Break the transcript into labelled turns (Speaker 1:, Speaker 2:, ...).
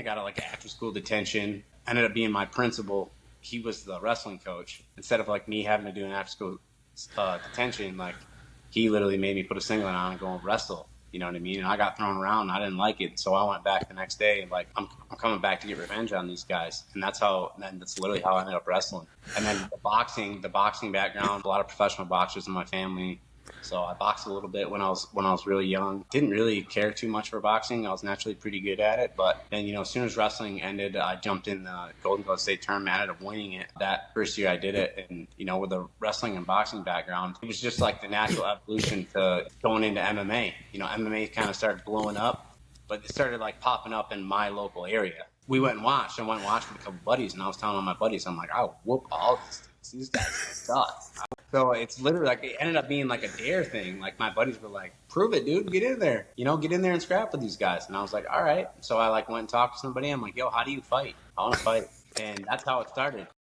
Speaker 1: I got like after school detention. Ended up being my principal. He was the wrestling coach. Instead of like me having to do an after school detention, like he literally made me put a singlet on and go and wrestle. You know what I mean? And I got thrown around and I didn't like it. So I went back the next day and like, I'm coming back to get revenge on these guys. And that's literally how I ended up wrestling. And then the boxing background, a lot of professional boxers in my family. So I boxed a little bit when I was really young. Didn't really care too much for boxing. I was naturally pretty good at it. But then, you know, as soon as wrestling ended, I jumped in the Golden Glove State tournament. I ended up winning it that first year I did it. And, you know, with a wrestling and boxing background, it was just like the natural evolution to going into MMA. You know, MMA kind of started blowing up, but it started like popping up in my local area. We went and watched. I went and watched with a couple buddies, and I was telling all my buddies, I'm like, I'll whoop all these dudes. These guys suck. So it's literally like it ended up being like a dare thing. Like my buddies were like, prove it, dude. Get in there. You know, get in there and scrap with these guys. And I was like, all right. So I like went and talked to somebody. I'm like, yo, how do you fight? I want to fight. And that's how it started.